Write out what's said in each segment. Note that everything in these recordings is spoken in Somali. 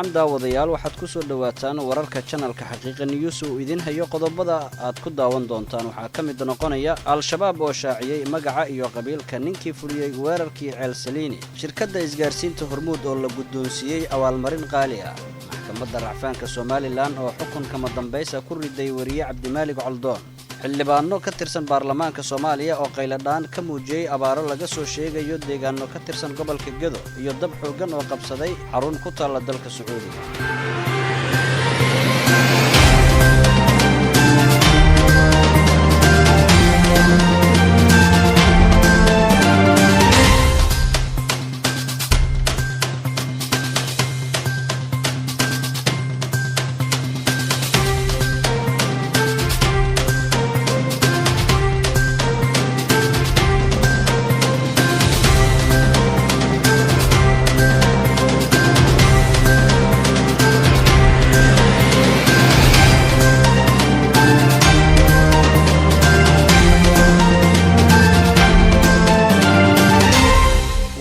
wacan daawadayaal waxaad ku soo dhawaataan wararka channelka xaqiiqa news oo idin hayo qodobada aad ku daawan doontaan waxaa ka mid noqonaya al-shabaab oo shaaciyay magaca iyo qabiilka ninkii fuliyay weerarkii Ceel Saliini shirkadda isgaarsiinta Hormuud oo la guddoonsiiyay abaalmarin qaali ah maxkamadda racfaanka Soomaaliland oo xukunka madambaysa ku riday wariye Cabdimaalig Coldoon xildhibaano ka tirsan baarlamaanka Soomaaliya oo qayladaan ka muujiyay abaaro laga soo sheegayo deegaano ka tirsan gobolka Gedo iyo dab xoogan oo qabsaday xarun ku taala dalka Sacuudiga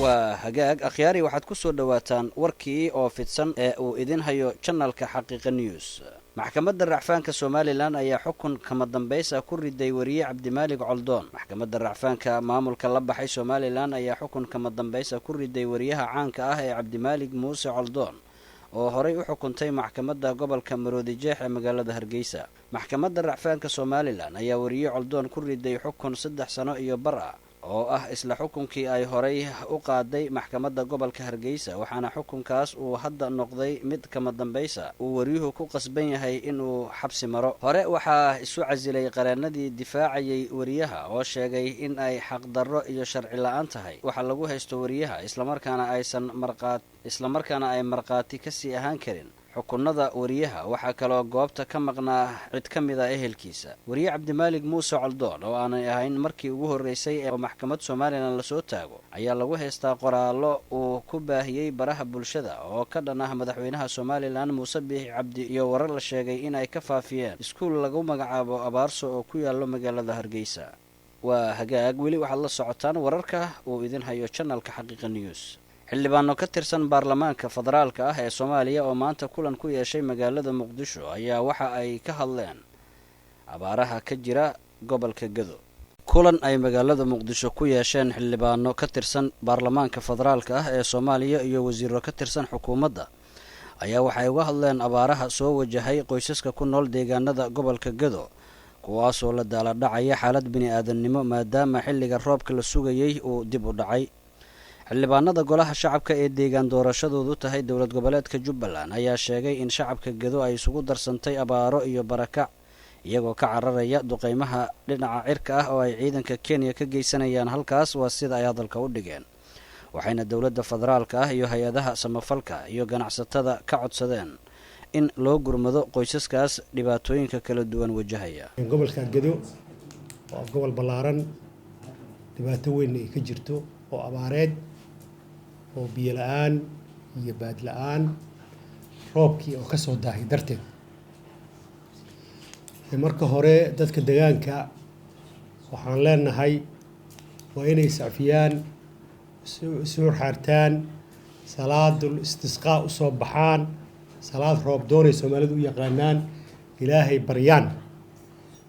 akhyaari waxaad ku soo dhawaataan warkii oo fidsan ee uu idin hayo channelka xaqiiqa news maxkamadda racfaanka Soomaaliland ayaa xukun kama dambaysa ku riday wariye Cabdimaalig Coldoon maxkamadda racfaanka maamulka la baxay Soomaaliland ayaa xukun kama dambaysa ku riday wariyaha caanka ah ee Cabdimaalig Muuse Coldoon oo horay u xukuntay maxkamadda gobolka Maroodijeex ee magaalada Hargeysa maxkamadda racfaanka Soomaaliland ayaa wariye Coldoon ku riday xukun 3 sano iyo bar ah oo ah isla xukunkii ay horay u qaaday maxkamadda gobolka Hargeysa waxaana xukunkaas uu hadda noqday mid kama dambaysa uu wariyuhu ku qasban yahay inuu xabsi maro hore waxaa isu casilay qareenadii difaacayay wariyaha oo sheegay in ay xaq darro iyo sharci la'aan tahay waxa lagu haysto wariyaha isla markaana ay marqaati ka sii ahaan karin xukunada wariyaha waxaa kaloo goobta ka maqnaa cid ka mid ah ehelkiisa wariye Cabdimaalig Muuse Coldoon oo aanay ahayn markii ugu horeysay ee maxkamad Soomaaliland la soo taago ayaa lagu haystaa qoraallo uu ku baahiyay baraha bulshada oo ka dhan ah madaxweynaha Soomaaliland Muuse Biixi Cabdi iyo warar la sheegay in ay ka faafiyeen iskuul lagu magacaabo Abaarso oo ku yaalo magaalada Hargeysa waa hagaag weli waxaad la socotaan wararka uu idin hayo channelka xaqiiqa news xildhibaano ka tirsan baarlamaanka federaalka ah ee Soomaaliya oo maanta kulan ku yeeshay magaalada Muqdisho ayaa waxa ay ka hadleen abaaraha ka jira gobolka Gedo kulan ay magaalada Muqdisho ku yeesheen xildhibaano ka tirsan baarlamaanka federaalka ah ee Soomaaliya iyo wasiirro ka tirsan xukuumadda ayaa waxay uga hadleen abaaraha soo wajahay qoysaska ku nool deegaanada gobolka Gedo kuwaas oo la daala dhacaya xaalad bini'aadanimo maadaama xilliga roobka la sugayay uu dib u dhacay xildhibaanada golaha shacabka ee deegaan doorashadoodu tahay dowlad goboleedka Jubbaland ayaa sheegay in shacabka Gedo ay isugu darsantay abaaro iyo barakac iyagoo ka cararaya duqeymaha dhinaca cirka ah oo ay ciidanka Kenya ka geysanayaan halkaas waa sida ay hadalka u dhigeen waxayna dowladda federaalka ah iyo hay'adaha samafalka iyo ganacsatada ka codsadeen in loo gurmado qoysaskaas dhibaatooyinka kala duwan wajahaya gobolka Gedo waa gobol ballaaran dhibaato weyn ay ka jirto oo abaareed oo biyo la'aan iyo baad la'aan roobkii oo ka soo daahay darteed marka hore dadka deegaanka waxaan leenahay waa inay safiyaan soo xaartaan salaadul istisqaa u soo baxaan salaad roob doonay Soomaalidu u yaqaanaan ilaahay baryaan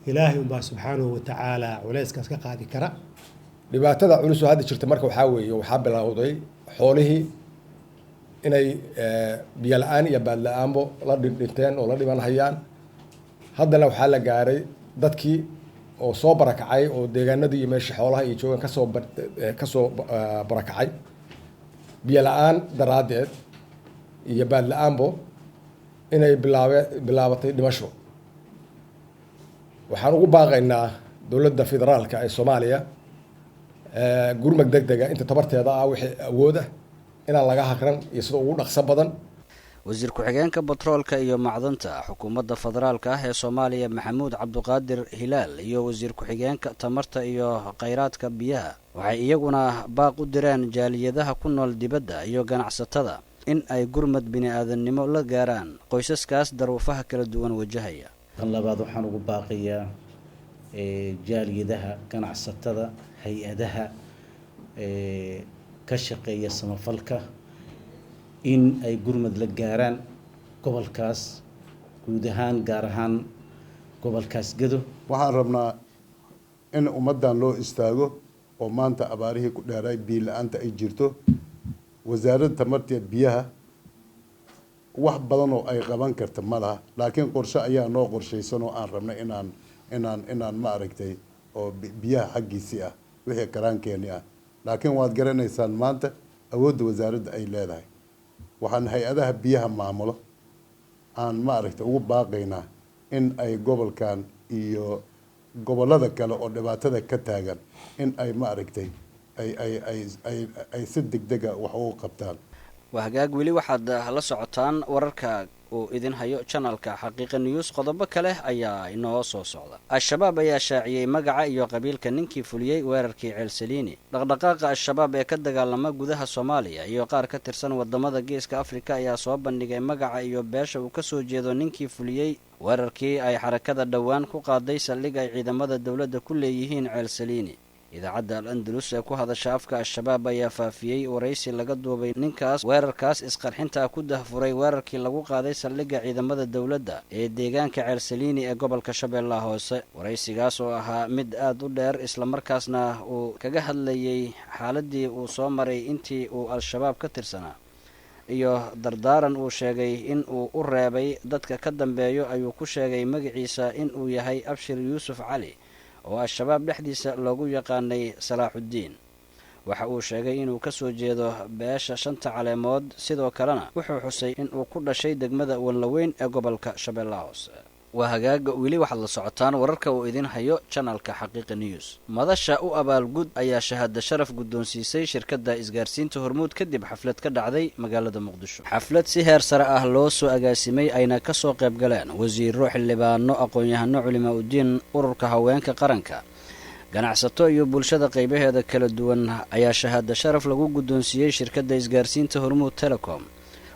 ilaahay subhanahu wa ta'ala culayskaas ka qaadi kara dhibaatada culus oo hadda jirta marka waxaa bilowday xoolihii inay biyo la'aan iyo baad la'aanbo la dhinteen oo la dhiman hayaan haddana waxaa la gaaray dadkii oo soo barakacay oo deegaanadii iyo meeshii xoolaha iyo joogan kasoo barakacay biyo la'aan daraaddeed iyo baad la'aanbo inay bilaabatay dhimasho waxaan ugu baaqaynaa dowladda federaalka ee Soomaaliya gurmad degdega inta tabarteeda ah wixii awood ah inaan laga haqran iyo sida ugu dhaqso badan wasiir ku-xigeenka batroolka iyo macdanta xukuumadda federaalka ah ee Soomaaliya Maxamuud Cabduqaadir Hilaal iyo wasiir ku-xigeenka tamarta iyo kheyraadka biyaha waxay iyaguna baaq u direen jaaliyadaha ku nool dibadda iyo ganacsatada in ay gurmad bini'aadanimo la gaaraan qoysaskaas daruufaha kala duwan wajahaya tan labaad waxaan ugu baaqiyaa jaaliyadaha ganacsatada hay-adaha ka shaqeeya samafalka in ay gurmad la gaaraan gobolkaas guud ahaan gaar ahaan gobolkaas Gedo. waxaan rabnaa in ummadan loo istaago oo maanta abaarihii ku dheeray biyo la'aanta ay jirto. wasaaradda tamarta biyaha wax badan oo ay qaban karto ma laha, laakiin qorshe ayaa noo qorshaysan oo aan rabnay inaan ma aragtay oo biyaha xaggiisii ah wixii karaankeeni ah. laakiin waad garanaysaan maanta awoodda wasaaradda ay leedahay. waxaan hay-adaha biyaha maamulo aan ma aragtay ugu baaqaynaa in ay gobolkan iyo gobolada kale oo dhibaatada ka taagan in ay ma aragtay ay si degdega wax ugu qabtaan. waa hagaag weli waxaad la socotaan wararka uu idin hayo channelka xaqiiqa news. qodobo kale ayaa inoo soo socda. al-shabaab ayaa shaaciyey magaca iyo qabiilka ninkii fuliyey weerarkii ceelsaliini. dhaqdhaqaaqa al-shabaab ee ka dagaalama gudaha Soomaaliya iyo qaar ka tirsan wadamada Geeska Afrika ayaa soo bandhigay magaca iyo beesha uu ka soo jeedo ninkii fuliyey weerarkii ay xarakada dhowaan ku qaaday saldhig ay ciidamada dowladda ku leeyihiin ceelsaliini. idaacadda al-andalus ee ku hadasha afka al-shabaab ayaa faafiyey waraysi laga duubay ninkaas weerarkaas isqarxinta ku dahfuray weerarkii lagu qaaday saldhigga ciidamada dowladda ee deegaanka ceelsaliini ee gobolka Shabeellaha Hoose. waraysigaas oo ahaa mid aad u dheer islamarkaasna uu kaga hadlayay xaaladii uu soo maray intii uu al-shabaab ka tirsanaa iyo dardaaran uu sheegay in uu u reebay dadka ka dambeeyo ayuu ku sheegay magaciisa in uu yahay Abshir Yuusuf Cali oo al-shabaab dhexdiisa loogu yaqaanay Salaaxudiin. waxa uu sheegay inuu ka soo jeedo beesha shanta caleemood, sidoo kalena wuxuu xusay in uu ku dhashay degmada Wanlaweyn ee gobolka Shabeellaha Hoose. waa hagaaga weli waxaad la socotaan wararka uu idin hayo channelka xaqiiqa news. madasha u abaalgud ayaa shahaado sharaf guddoonsiisay shirkadda isgaarsiinta Hormuud kadib xaflad ka dhacday magaalada Muqdisho. xaflad si heer sare ah loo soo agaasimay ayna ka soo qayb galeen wasiirro, xildhibaano, aqoon-yahano, culimaa u diin, ururka haweenka qaranka, ganacsato iyo bulshada qaybaheeda kala duwan ayaa shahaado sharaf lagu guddoonsiiyey shirkadda isgaarsiinta Hormuud Telecom.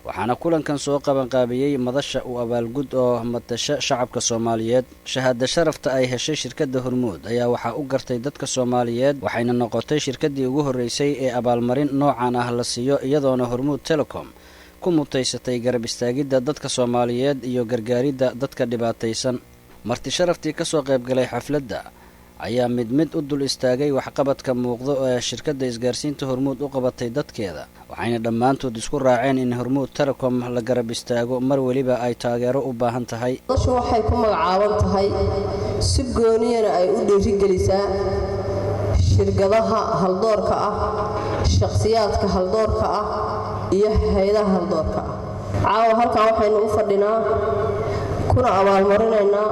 waxaana kulankan soo qabanqaabiyey madasha u abaalgud oo matasha shacabka Soomaaliyeed. shahaado sharafta ay heshay shirkadda Hormuud ayaa waxaa u gartay dadka Soomaaliyeed, waxayna noqotay shirkaddii ugu horreysay ee abaalmarin noocan ah la siiyo, iyadoona Hormuud Telecom ku mutaysatay garab istaagidda dadka Soomaaliyeed iyo gargaaridda dadka dhibaataysan. marti sharaftii ka soo qaybgalay xafladda ayaa mid u dul istaagay waxqabadka muuqda ee shirkadda isgaarsiinta Hormuud u qabatay dadkeeda, waxayna dhammaantood isku raaceen in Hormuud Telecom la garab istaago mar waliba ay taageero u baahan tahay. madashu waxay ku magacaaban tahay si gooniyana ay u dhiirigelisaa shirkadaha haldoorka ah, shakhsiyaadka haldoorka ah iyo hay'adaha haldoorka ah. caawa halkan waxaynu u fadhinaa kuna abaalmarinaynaa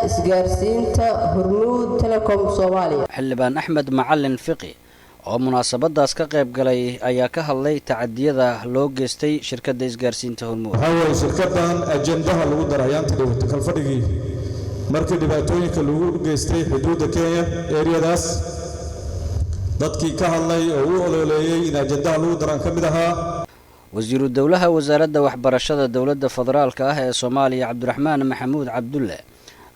isgaarsiinta Hormuud Telecom Soomaaliya. xildhibaan Axmed Macalin Fiqi oo munaasabadaas ka qayb galay ayaa ka hadlay tacadiyada loo geystay shirkadda isgaarsiinta Hormuud. waxaa weeye shirkaddan ajendaha lagu daray ayaanta dhawata kalfadhigii markii dhibaatooyinka lagu geystay xuduudda Kenya eriyadaas dadkii ka hadlay oo u ololeeyay in ajendaha lagu daran ka mid ahaa wasiiru dowlaha wasaaradda waxbarashada dowladda federaalka ah ee Soomaaliya Cabdiraxmaan Maxamuud Cabdulle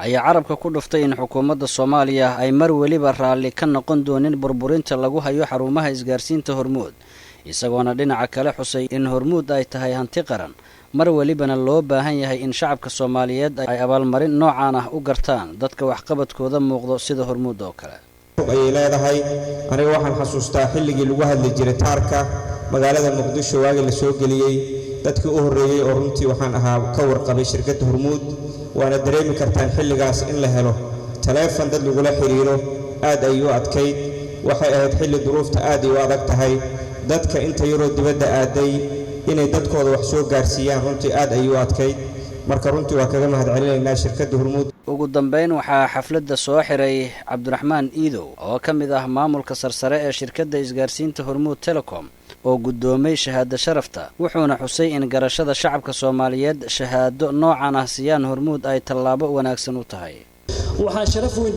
ayaa carabka ku dhuftay in xukuumadda Soomaaliya ay mar waliba raalli ka noqon doonin burburinta lagu hayo xarumaha isgaarsiinta Hormuud, isagoona dhinaca kale xusay in Hormuud ay tahay hanti qaran, mar walibana loo baahan yahay in shacabka Soomaaliyeed ay abaalmarin noocan ah u gartaan dadka waxqabadkooda muuqdo sida Hormuud oo kale. ay leedahay aniga waxaan xasuustaa xilligii lagu hadli jiray taarka magaalada Muqdisho waagi la soo geliyay dadkii u horeeyay oo runtii waxaan ahaa ka warqabay shirkadda Hormuud. waana dareemi kartaan xilligaas in la helo taleefan dad lagula xiriiro aad ay u adkayd. waxay ahayd xilli duruufta aad ay u adag tahay, dadka inta yaroo dibadda aaday inay dadkooda wax soo gaarsiiyaan runtii aad ay u adkayd. marka runtii waa kaga mahadcelinaynaa shirkadda Hormuud. ugu dambeyn waxaa xafladda soo xiray Cabdiraxmaan Iidow oo ka mid ah maamulka sarsare ee shirkadda isgaarsiinta Hormuud Telecom oo guddoomay shahaado sharafta, wuxuuna xusay in garashada shacabka Soomaaliyeed shahaado noocan ah siiyaan Hormuud ay tallaabo wanaagsan u tahay. waxaa sharaf weyn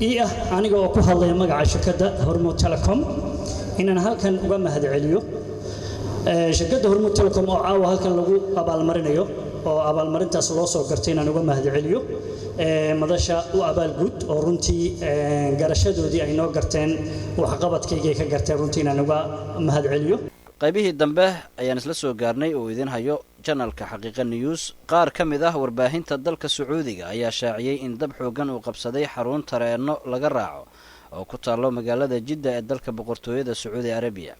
ii ah aniga oo ku hadlaya magaca shirkadda Hormuud Telecom inaan halkan uga mahadceliyo shirkadda Hormuud Telecom oo caawa halkan lagu abaalmarinayo oo abaalmarintaas loo soo gartay inaan uga mahadceliyo madasha u abaalgud oo runtii garashadoodii ay noo garteen waxqabadkayga ka garteen runtii inaan uga mahadceliyo. qaybihii dambe ayaan isla soo gaarnay oo idin hayo janalka xaqiiqa news. qaar ka mid ah warbaahinta dalka Sacuudiga ayaa shaaciyay in dab xoogan uu qabsaday xarun tareeno laga raaco oo ku taalo magaalada Jidda ee dalka boqortooyada Sacuudi Arabiya.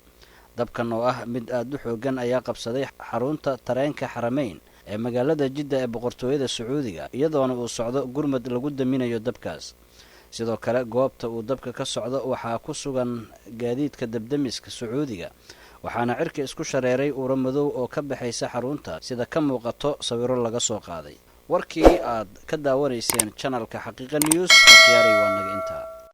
dabkan oo ah mid aad u xoogan ayaa qabsaday xarunta tareenka Xarameyn ee magaalada Jidda ee boqortooyada Sacuudiga iyadoona uu socdo gurmad lagu daminayo dabkaas. sidoo kale goobta uu dabka ka socdo waxaa ku sugan gaadiidka dabdamiska Sacuudiga waxaana cirka isku shareeray uura madow oo ka baxaysa xarunta sida ka muuqato sawiro laga soo qaaday. warkii aad ka daawanayseen channelka xaqiiqa news. waa naga intaa.